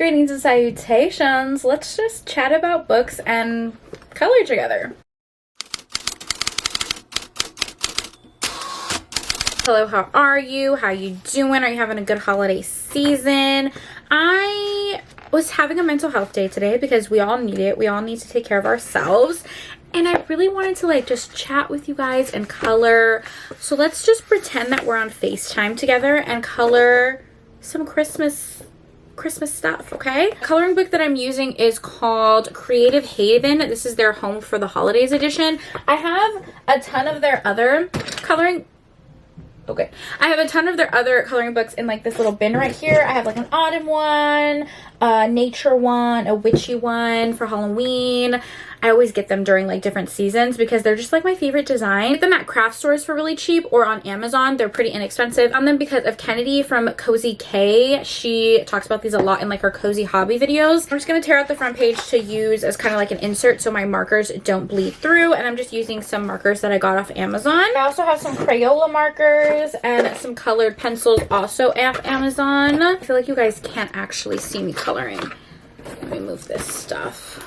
Greetings and salutations. Let's just chat about books and color together. Hello, how are you? How you doing? Are you having a good holiday season? I was having a mental health day today because we all need it. We all need to take care of ourselves. And I really wanted to just chat with you guys and color. So let's just pretend that we're on FaceTime together and color some Christmas stuff, okay? The coloring book that I'm using is called Creative Haven. This is their Home for the Holidays edition. I have a ton of their other coloring books in this little bin right here. I have an autumn one, a nature one, a witchy one for Halloween. I always get them during different seasons because they're just my favorite design. I get them at craft stores for really cheap or on Amazon. They're pretty inexpensive. On them because of Kennedy from Cozy K. She talks about these a lot in her cozy hobby videos. I'm just gonna tear out the front page to use as kind of an insert so my markers don't bleed through, and I'm just using some markers that I got off Amazon. I also have some Crayola markers and some colored pencils also off Amazon. I feel like you guys can't actually see me coloring. Let me move this stuff.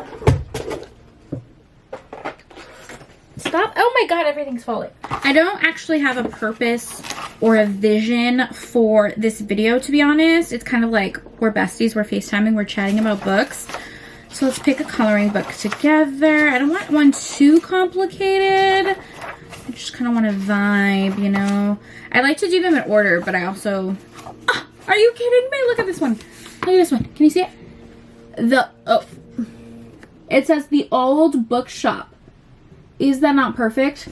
Stop. Oh my god, everything's falling. I don't actually have a purpose or a vision for this video, to be honest. It's kind of we're besties, we're FaceTiming, we're chatting about books. So let's pick a coloring book together. I don't want one too complicated. I just kind of want to vibe, you know. I like to do them in order, but I also... Oh, are you kidding me? Look at this one. Look at this one. Can you see it? It says The Old Bookshop. Is that not perfect?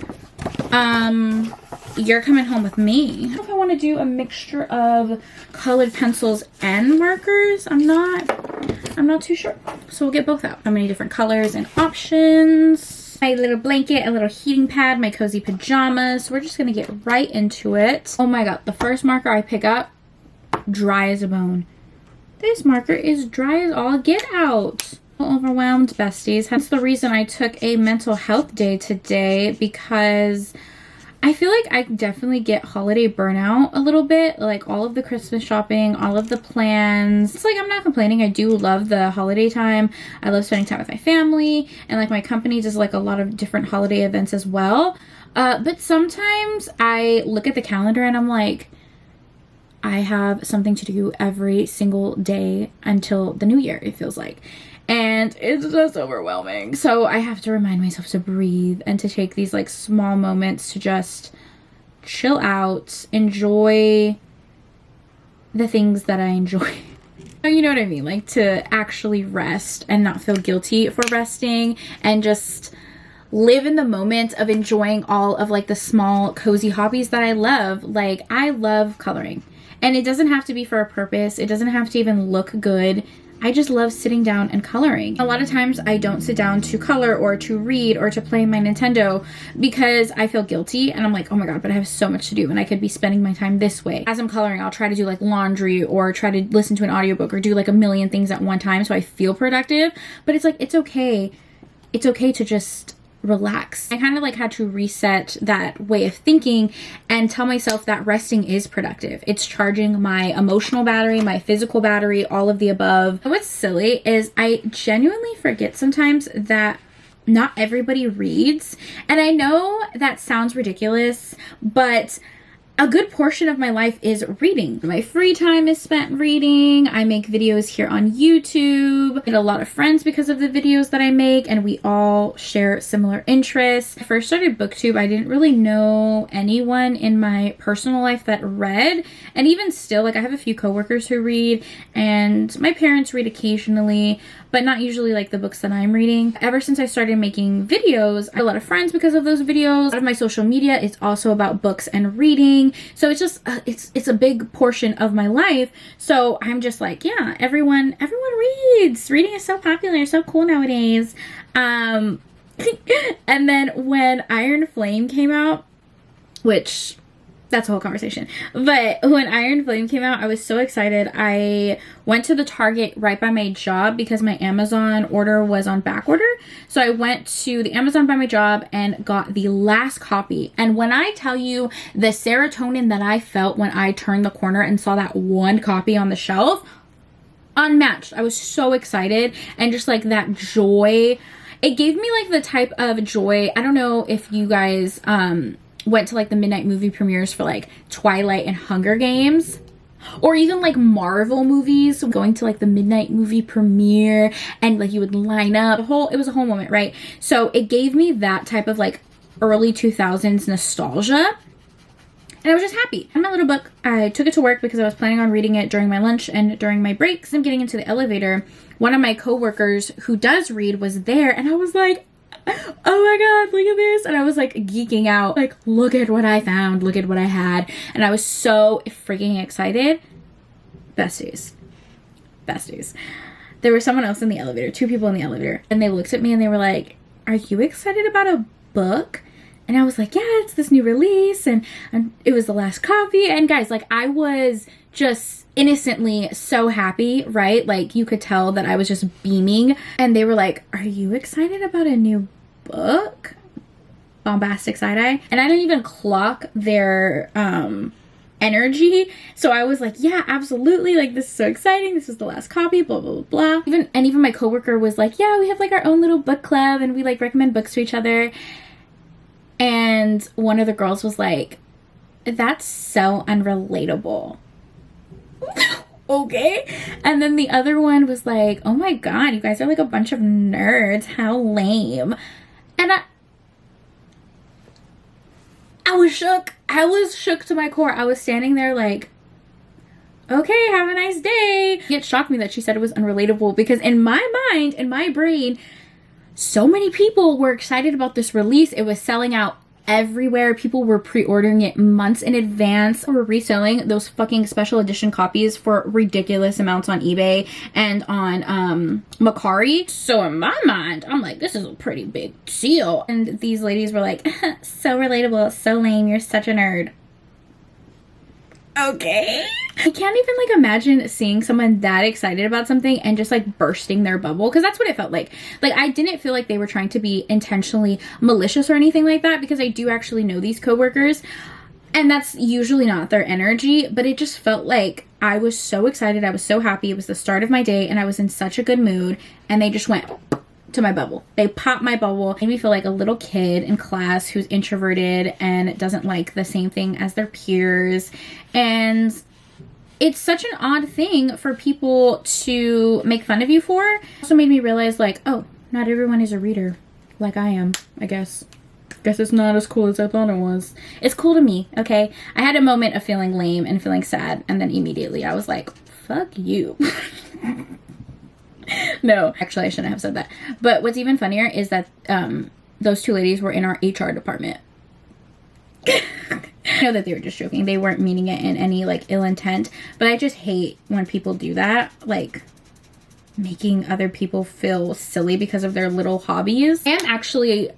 You're coming home with me. I don't know if I want to do a mixture of colored pencils and markers. I'm not too sure. So we'll get both out. How many different colors and options. My little blanket, a little heating pad, my cozy pajamas. So we're just gonna get right into it. Oh my god, the first marker I pick up, dry as a bone. This marker is dry as all get out. Overwhelmed, besties. That's the reason I took a mental health day today, because I feel like I definitely get holiday burnout a little bit. All of the Christmas shopping, all of the plans. It's I'm not complaining. I do love the holiday time. I love spending time with my family, and my company does a lot of different holiday events as well. But sometimes I look at the calendar and I'm like, I have something to do every single day until the new year, it feels like. And it's just overwhelming. So I have to remind myself to breathe and to take these small moments to just chill out, enjoy the things that I enjoy. You know what I mean? To actually rest and not feel guilty for resting, and just live in the moment of enjoying all of the small cozy hobbies that I love. I love coloring, and it doesn't have to be for a purpose. It doesn't have to even look good. I just love sitting down and coloring. A lot of times I don't sit down to color or to read or to play my Nintendo because I feel guilty, and I'm like, oh my god, but I have so much to do and I could be spending my time this way. As I'm coloring, I'll try to do laundry or try to listen to an audiobook or do a million things at one time so I feel productive. But it's it's okay. It's okay to just relax. I kind of had to reset that way of thinking and tell myself that resting is productive. It's charging my emotional battery, my physical battery, all of the above. What's silly is I genuinely forget sometimes that not everybody reads. And I know that sounds ridiculous, but a good portion of my life is reading. My free time is spent reading. I make videos here on YouTube. I get a lot of friends because of the videos that I make, and we all share similar interests. When I first started BookTube, I didn't really know anyone in my personal life that read, and even still, I have a few coworkers who read, and my parents read occasionally, but not usually the books that I'm reading. Ever since I started making videos, I have a lot of friends because of those videos. A lot of my social media is also about books and reading. So it's just, it's a big portion of my life. So I'm just yeah, everyone reads. Reading is so popular, so cool nowadays. And then when Iron Flame came out, which... that's a whole conversation. But when Iron Flame came out, I was so excited. I went to the Target right by my job because my Amazon order was on back order. So I went to the Amazon by my job and got the last copy. And when I tell you the serotonin that I felt when I turned the corner and saw that one copy on the shelf, unmatched. I was so excited, and just like that joy, it gave me like the type of joy. I don't know if you guys went to like the midnight movie premieres for like Twilight and Hunger Games, or even like Marvel movies, going to like the midnight movie premiere and like you would line up. It was a whole moment, right? So it gave me that type of like early 2000s nostalgia. And I was just happy. And my little book, I took it to work because I was planning on reading it during my lunch and during my breaks. I'm getting into the elevator. One of my coworkers who does read was there, and I was like, oh my god, look at this. And I was like geeking out, like, look at what I found, look at what I had. And I was so freaking excited. Besties. There was someone else in the elevator, 2 people in the elevator, and they looked at me and they were like, are you excited about a book? And I was like, yeah, it's this new release, and it was the last copy. And guys, like, I was just innocently so happy, right? Like, you could tell that I was just beaming. And they were like, are you excited about a new book? Bombastic side eye. And I didn't even clock their energy. So I was like, yeah, absolutely. Like, this is so exciting. This is the last copy, blah, blah, blah, blah. Even my coworker was like, yeah, we have like our own little book club, and we like recommend books to each other. And one of the girls was like, that's so unrelatable. Okay. And then the other one was like, oh my god, you guys are like a bunch of nerds. How lame. And I was shook. I was shook to my core. I was standing there like, okay, have a nice day. It shocked me that she said it was unrelatable, because in my mind, in my brain, so many people were excited about this release. It was selling out everywhere. People were pre-ordering it months in advance. We're reselling those fucking special edition copies for ridiculous amounts on eBay and on Mercari. So in my mind, I'm like, this is a pretty big deal. And these ladies were like, so relatable, so lame, you're such a nerd. Okay. I can't even like imagine seeing someone that excited about something and just like bursting their bubble, because that's what it felt like. Like, I didn't feel like they were trying to be intentionally malicious or anything like that, because I do actually know these coworkers, and that's usually not their energy. But it just felt like I was so excited, I was so happy, it was the start of my day, and I was in such a good mood, and they just went to my bubble. They popped my bubble, made me feel like a little kid in class who's introverted and doesn't like the same thing as their peers. And it's such an odd thing for people to make fun of you for. It also made me realize, like, oh, not everyone is a reader like I am, I guess. Guess it's not as cool as I thought it was. It's cool to me, okay? I had a moment of feeling lame and feeling sad, and then immediately I was like, fuck you. No, actually I shouldn't have said that. But what's even funnier is that those 2 ladies were in our HR department. I know that they were just joking. They weren't meaning it in any like ill intent, but I just hate when people do that, like making other people feel silly because of their little hobbies. I am actually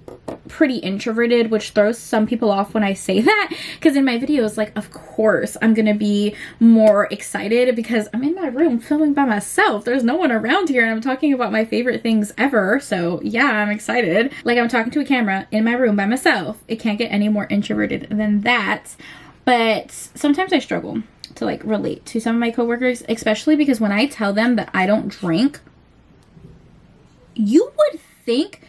pretty introverted, which throws some people off when I say that, because in my videos, like, of course I'm gonna be more excited because I'm in my room filming by myself. There's no one around here, and I'm talking about my favorite things ever. So yeah, I'm excited. Like, I'm talking to a camera in my room by myself. It can't get any more introverted than that. But sometimes I struggle to like relate to some of my coworkers, especially because when I tell them that I don't drink, you would think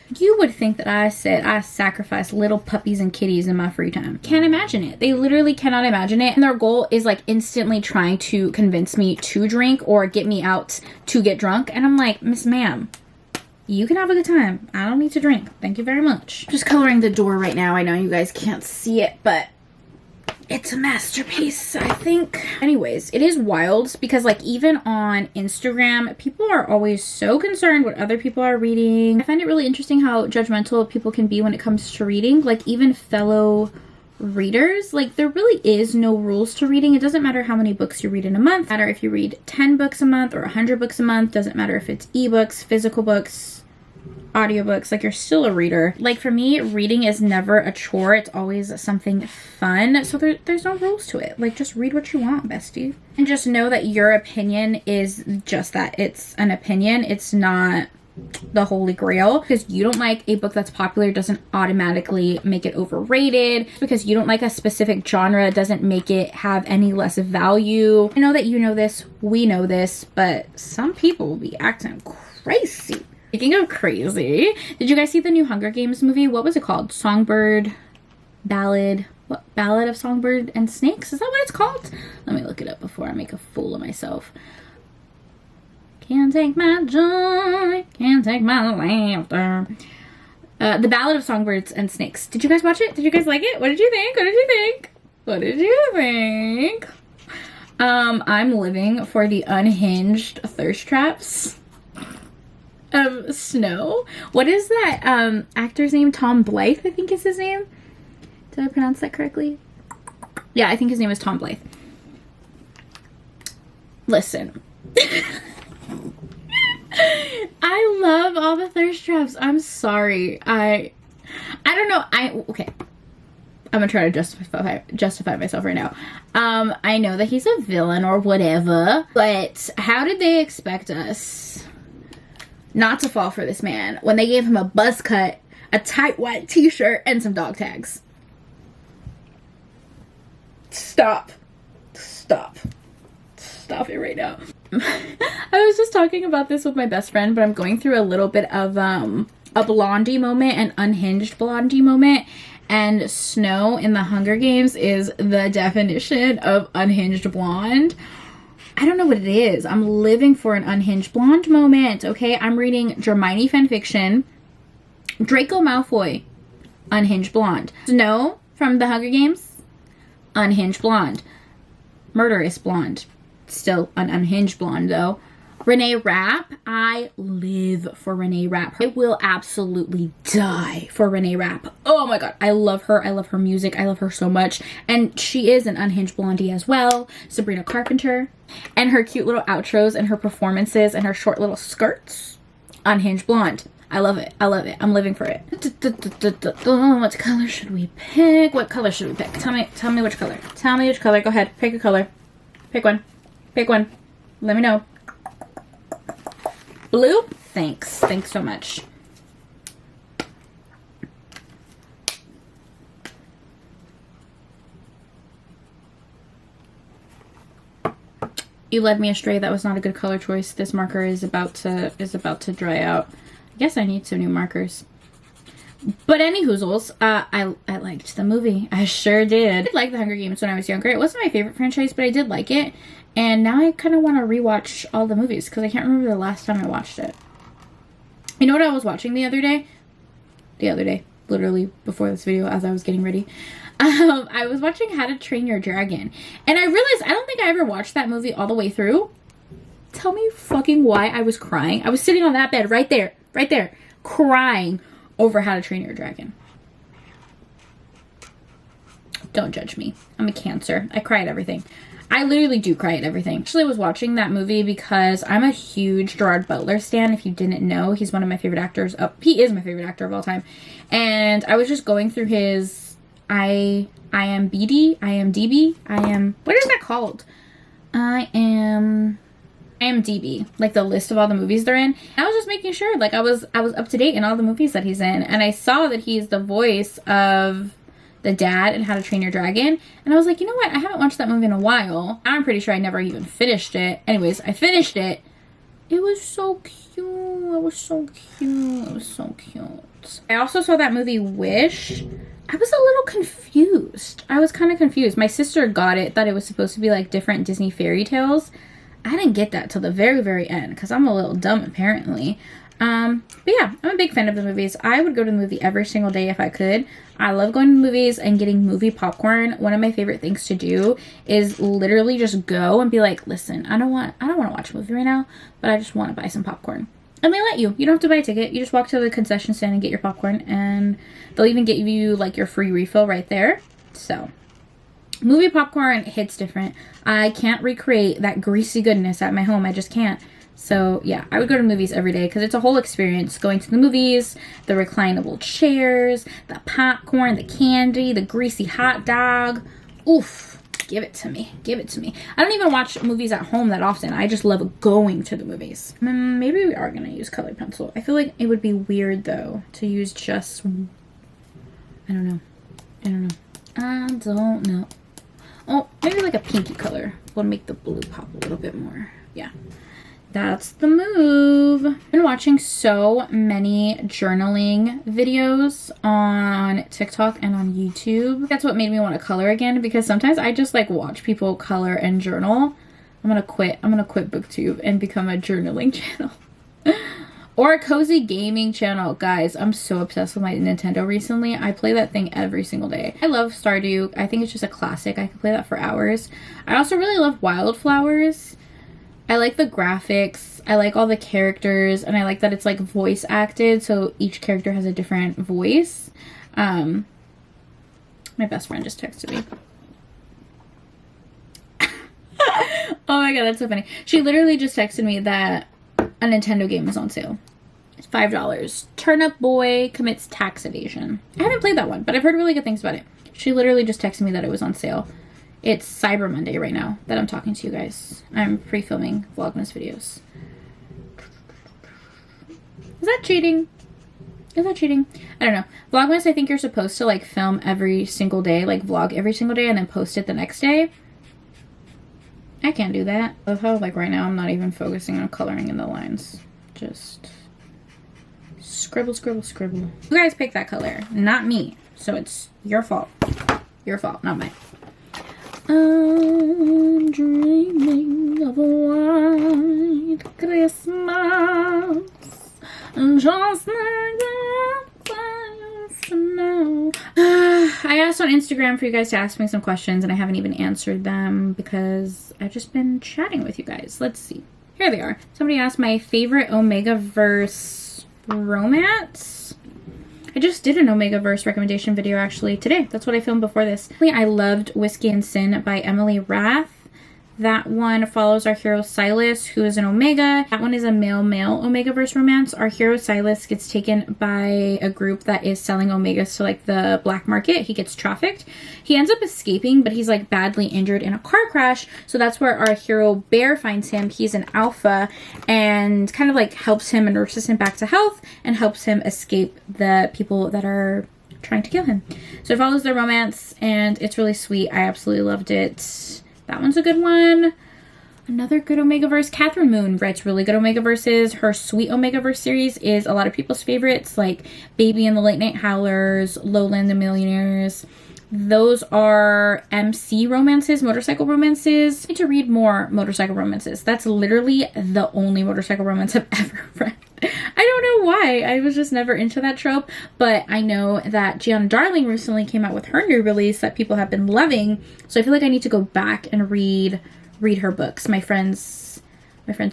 that I said I sacrifice little puppies and kitties in my free time. Can't imagine it. They literally cannot imagine it. And their goal is like instantly trying to convince me to drink or get me out to get drunk. And I'm like, Miss Ma'am, you can have a good time. I don't need to drink. Thank you very much. Just coloring the door right now. I know you guys can't see it, but it's a masterpiece, I think. Anyways, it is wild because like even on Instagram, people are always so concerned what other people are reading. I find it really interesting how judgmental people can be when it comes to reading. Like even fellow readers, like there really is no rules to reading. It doesn't matter how many books you read in a month. It doesn't matter if you read 10 books a month or 100 books a month. Doesn't matter if it's ebooks, physical books, audiobooks. Like, you're still a reader. Like for me, reading is never a chore. It's always something fun. So there's no rules to it. Like, just read what you want, bestie. And just know that your opinion is just that. It's an opinion. It's not the holy grail. Because you don't like a book that's popular doesn't automatically make it overrated. Because you don't like a specific genre doesn't make it have any less value. I know that you know this, we know this, but some people will be acting crazy. Speaking of crazy, did you guys see the new Hunger Games movie? What was it called? Songbird Ballad. What? Ballad of Songbird and Snakes? Is that what it's called? Let me look it up before I make a fool of myself. Can't take my joy, can't take my laughter. The Ballad of Songbirds and Snakes. Did you guys watch it? Did you guys like it? What did you think? What did you think? What did you think? I'm living for the unhinged thirst traps of Snow. What is that actor's name? Tom Blythe, I think is his name. Did I pronounce that correctly? Yeah, I think his name is Tom Blythe. Listen. I love all the thirst traps. I'm sorry. I don't know. Okay. I'm gonna try to justify myself right now. I know that he's a villain or whatever, but how did they expect us not to fall for this man when they gave him a buzz cut, a tight white t-shirt, and some dog tags? Stop it right now. I was just talking about this with my best friend, but I'm going through a little bit of a Blondie moment, an unhinged Blondie moment, and Snow in the Hunger Games is the definition of unhinged blonde. I don't know what it is. I'm living for an unhinged blonde moment, okay? I'm reading Hermione fanfiction. Draco Malfoy, unhinged blonde. Snow from the Hunger Games, unhinged blonde. Murderous blonde. Still an unhinged blonde though. Renee Rapp, I live for Renee Rapp. I will absolutely die for Renee Rapp. Oh my god, I love her. I love her music. I love her so much. And she is an unhinged blondie as well. Sabrina Carpenter. And her cute little outros and her performances and her short little skirts. Unhinged blonde. I love it. I love it. I'm living for it. What color should we pick? What color should we pick? Tell me which color. Tell me which color. Go ahead. Pick a color. Pick one. Pick one. Let me know. Blue? Thanks. Thanks so much. You led me astray. That was not a good color choice. This marker is about to dry out. I guess I need some new markers. But anyhoozles, I liked the movie. I sure did. I did like The Hunger Games when I was younger. It wasn't my favorite franchise, but I did like it. And now I kind of want to rewatch all the movies because I can't remember the last time I watched it. You know what I was watching the other day? Literally before this video as I was getting ready. I was watching How to Train Your Dragon. And I realized I don't think I ever watched that movie all the way through. Tell me fucking why I was crying. I was sitting on that bed right there, crying over How to Train Your Dragon. Don't judge me. I'm a Cancer. I cry at everything. I literally do cry at everything. Actually, I was watching that movie because I'm a huge Gerard Butler stan. If you didn't know, he's one of my favorite actors. He is my favorite actor of all time. And I was just going through his what is that called? IMDb, like the list of all the movies they're in. I was just making sure, like I was up to date in all the movies that he's in, and I saw that he's the voice of the dad in How to Train Your Dragon, and I was like, you know what? I haven't watched that movie in a while. I'm pretty sure I never even finished it. Anyways, I finished it. It was so cute. It was so cute. It was so cute. I also saw that movie Wish. I was a little confused. I was kind of confused. My sister got it, thought it was supposed to be like different Disney fairy tales. I didn't get that till the very, very end because I'm a little dumb apparently. But yeah, I'm a big fan of the movies. I would go to the movie every single day if I could. I love going to movies and getting movie popcorn. One of my favorite things to do is literally just go and be like, listen, I don't want to watch a movie right now, but I just want to buy some popcorn. And they let you. You don't have to buy a ticket. You just walk to the concession stand and get your popcorn, and they'll even get you like your free refill right there. So movie popcorn hits different. I can't recreate that greasy goodness at my home. I just can't. So yeah, I would go to movies every day because it's a whole experience. Going to the movies, the reclinable chairs, the popcorn, the candy, the greasy hot dog. Oof. Give it to me. Give it to me. I don't even watch movies at home that often. I just love going to the movies. Maybe we are going to use colored pencil. I feel like it would be weird, though, to use just... I don't know. I don't know. Oh, maybe like a pinky color will make the blue pop a little bit more. Yeah. That's the move. I've been watching so many journaling videos on TikTok and on YouTube. That's what made me want to color again, because sometimes I just like watch people color and journal. I'm gonna quit BookTube and become a journaling channel. Or a cozy gaming channel. Guys, I'm so obsessed with my Nintendo recently. I play that thing every single day. I love Stardew. I think it's just a classic. I could play that for hours. I also really love Wildflowers. I like the graphics, I like all the characters, and I like that it's like voice acted, so each character has a different voice. My best friend just texted me. Oh my god, that's so funny. She literally just texted me that a Nintendo game is on sale. It's $5. Turnip Boy commits tax evasion. I haven't played that one, but I've heard really good things about it. She literally just texted me that it was on sale. It's Cyber Monday right now that I'm talking to you guys. I'm pre-filming Vlogmas videos. Is that cheating? Is that cheating? I don't know. Vlogmas, I think you're supposed to like film every single day, like vlog every single day and then post it the next day. I can't do that. I love how like right now I'm not even focusing on coloring in the lines. Just scribble, scribble, scribble. You guys pick that color, not me. So it's your fault. Your fault, not mine. I'm dreaming of a white Christmas, just like that now. I asked on Instagram for you guys to ask me some questions, and I haven't even answered them because I've just been chatting with you guys. Let's see. Here they are. Somebody asked my favorite Omegaverse romance. I just did an Omegaverse recommendation video actually today. That's what I filmed before this. I loved Whiskey and Sin by Emily Rath. That one follows our hero Silas, who is an Omega. That one is a male-male Omegaverse romance. Our hero Silas gets taken by a group that is selling Omegas to like the black market. He gets trafficked. He ends up escaping, but he's like badly injured in a car crash. So that's where our hero Bear finds him. He's an alpha and kind of like helps him and nurses him back to health and helps him escape the people that are trying to kill him. So it follows their romance and it's really sweet. I absolutely loved it. That one's a good one. Another good Omegaverse. Catherine Moon writes really good Omegaverses. Her Sweet Omegaverse series is a lot of people's favorites, like Baby and the Late Night Howlers, Lowland the Millionaires. Those are MC romances, motorcycle romances. I need to read more motorcycle romances. That's literally the only motorcycle romance I've ever read. I don't know why. I was just never into that trope, but I know that Gianna Darling recently came out with her new release that people have been loving, so I feel like I need to go back and read her books. My friends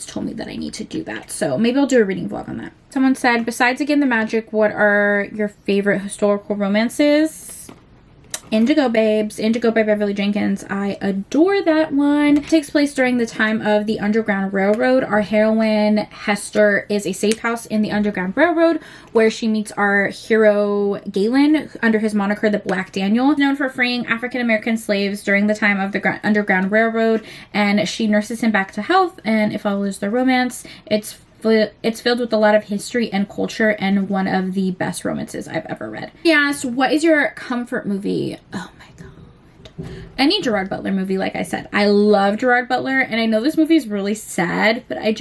told me that I need to do that, so maybe I'll do a reading vlog on that. Someone said, besides Again the Magic, what are your favorite historical romances? Indigo Babes, Indigo by Beverly Jenkins. I adore that one. It takes place during the time of the Underground Railroad. Our heroine, Hester, is a safe house in the Underground Railroad where she meets our hero, Galen, under his moniker, the Black Daniel. He's known for freeing African-American slaves during the time of the Underground Railroad, and she nurses him back to health, and it follows their romance. It's filled with a lot of history and culture and one of the best romances I've ever read. He asked, what is your comfort movie? Oh my god. Any Gerard Butler movie, like I said. I love Gerard Butler, and I know this movie is really sad, but I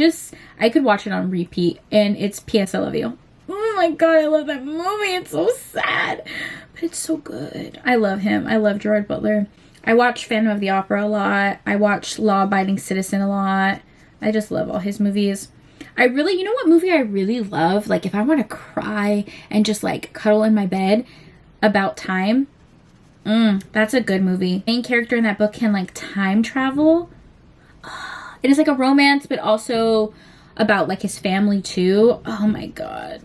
could watch it on repeat, and it's P.S. I Love You. Oh my god, I love that movie. It's so sad, but it's so good. I love him. I love Gerard Butler. I watch Phantom of the Opera a lot. I watch Law Abiding Citizen a lot. I just love all his movies. You know what movie I really love? Like, if I want to cry and just, like, cuddle in my bed, About Time. That's a good movie. Main character in that book can, like, time travel. It is, like, a romance, but also about, like, his family, too. Oh, my God.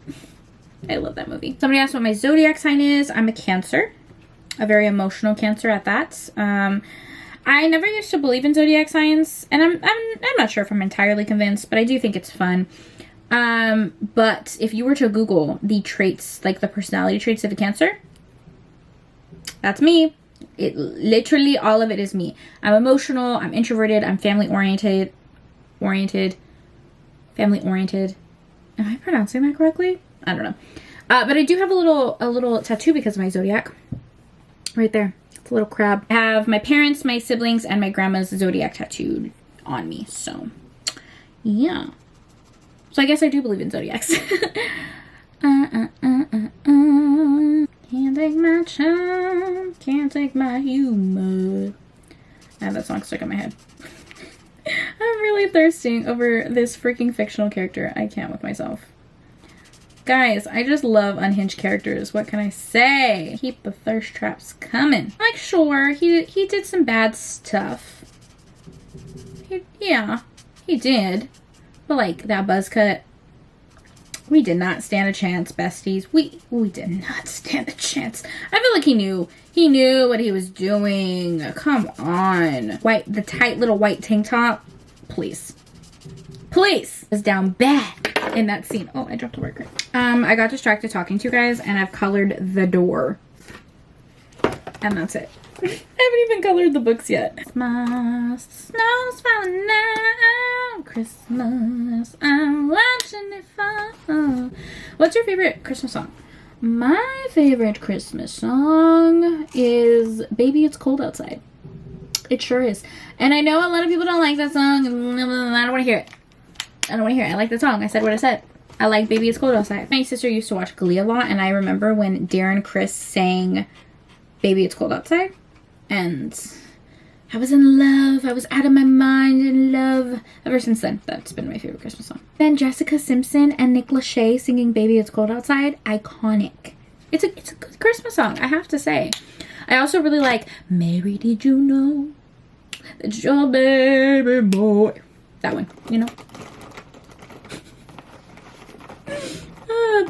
I love that movie. Somebody asked what my zodiac sign is. I'm a Cancer. A very emotional Cancer at that. I never used to believe in zodiac signs, and I'm not sure if I'm entirely convinced, but I do think it's fun. But if you were to Google the traits, like the personality traits of a Cancer, that's me. It literally, all of it is me. I'm emotional, I'm introverted, I'm family oriented. Family oriented. Am I pronouncing that correctly? I don't know. But I do have a little tattoo because of my zodiac. Right there. It's a little crab. I have my parents, my siblings, and my grandma's zodiac tattooed on me. So, yeah. So I guess I do believe in zodiacs. Can't take my charm, can't take my humor. I have that song stuck in my head. I'm really thirsting over this freaking fictional character. I can't with myself. Guys, I just love unhinged characters. What can I say? Keep the thirst traps coming. Like, sure, he did some bad stuff. Yeah, he did. But like, that buzz cut, we did not stand a chance, besties. We did not stand a chance. I feel like he knew. He knew what he was doing. Come on. The tight little white tank top. Please. Please. Was down bad in that scene. Oh, I dropped a marker. I got distracted talking to you guys, and I've colored the door. And that's it. I haven't even colored the books yet. Christmas, snow's falling now. Christmas, I'm watching it fall. What's your favorite Christmas song? My favorite Christmas song is Baby It's Cold Outside. It sure is. And I know a lot of people don't like that song. I don't want to hear it. I don't want to hear it. I like the song. I said what I said. I like Baby It's Cold Outside. My sister used to watch Glee a lot, and I remember when Darren Criss sang Baby It's Cold Outside. And I was in love. I was out of my mind in love. Ever since then, that's been my favorite Christmas song. Then Jessica Simpson and Nick Lachey singing Baby It's Cold Outside. Iconic. It's a good Christmas song, I have to say. I also really like Mary, Did You Know That Your Baby Boy. That one, you know.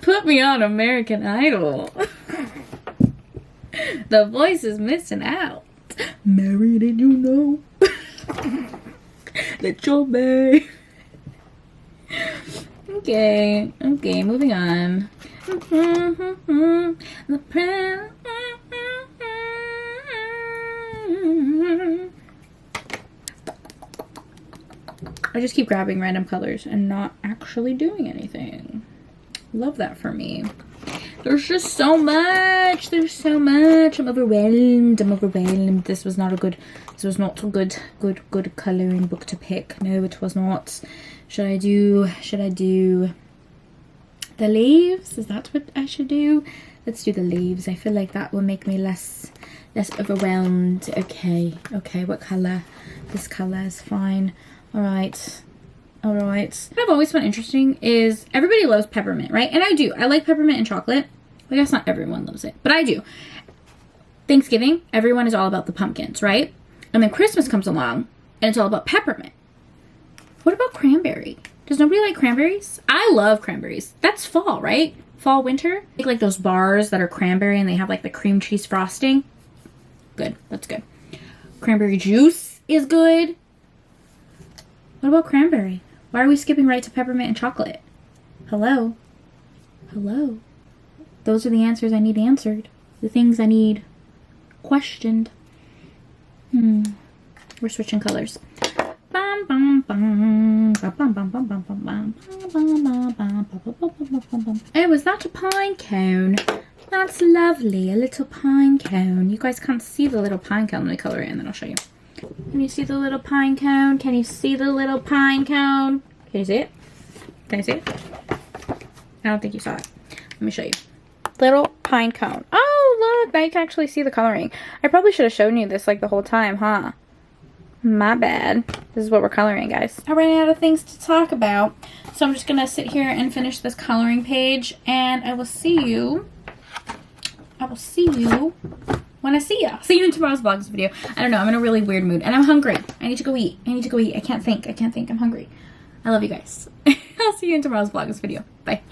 Put me on American Idol. The voice is missing out. Mary, did you know that your babe? Okay, moving on. I just keep grabbing random colors and not actually doing anything. Love that for me. There's just so much. There's so much. I'm overwhelmed. This was not a good coloring book to pick. No, it was not. Should I do the leaves? Is that what I should do? Let's do the leaves. I feel like that will make me less overwhelmed. Okay, what color? This color is fine. All right. What I've always found interesting is everybody loves peppermint, right? And I do. I like peppermint and chocolate. I guess not everyone loves it, but I do. Thanksgiving, everyone is all about the pumpkins, right? And then Christmas comes along and it's all about peppermint. What about cranberry? Does nobody like cranberries? I love cranberries. That's fall, right? Fall, winter. Like those bars that are cranberry and they have like the cream cheese frosting. Good. That's good. Cranberry juice is good. What about cranberry? Why are we skipping right to peppermint and chocolate? Hello? Those are the answers I need answered. The things I need questioned. We're switching colors. Oh, is that a pine cone? That's lovely. A little pine cone. You guys can't see the little pine cone. Let me color it and then I'll show you. Can you see the little pine cone? Can you see the little pine cone? Can you see it? Can you see it? I don't think you saw it. Let me show you. Little pine cone. Oh, look. Now you can actually see the coloring. I probably should have shown you this like the whole time, huh? My bad. This is what we're coloring, guys. I ran out of things to talk about. So I'm just going to sit here and finish this coloring page. And I will see you. When I see ya. See you in tomorrow's Vlogmas video. I don't know. I'm in a really weird mood. And I'm hungry. I need to go eat. I can't think. I'm hungry. I love you guys. I'll see you in tomorrow's Vlogmas video. Bye.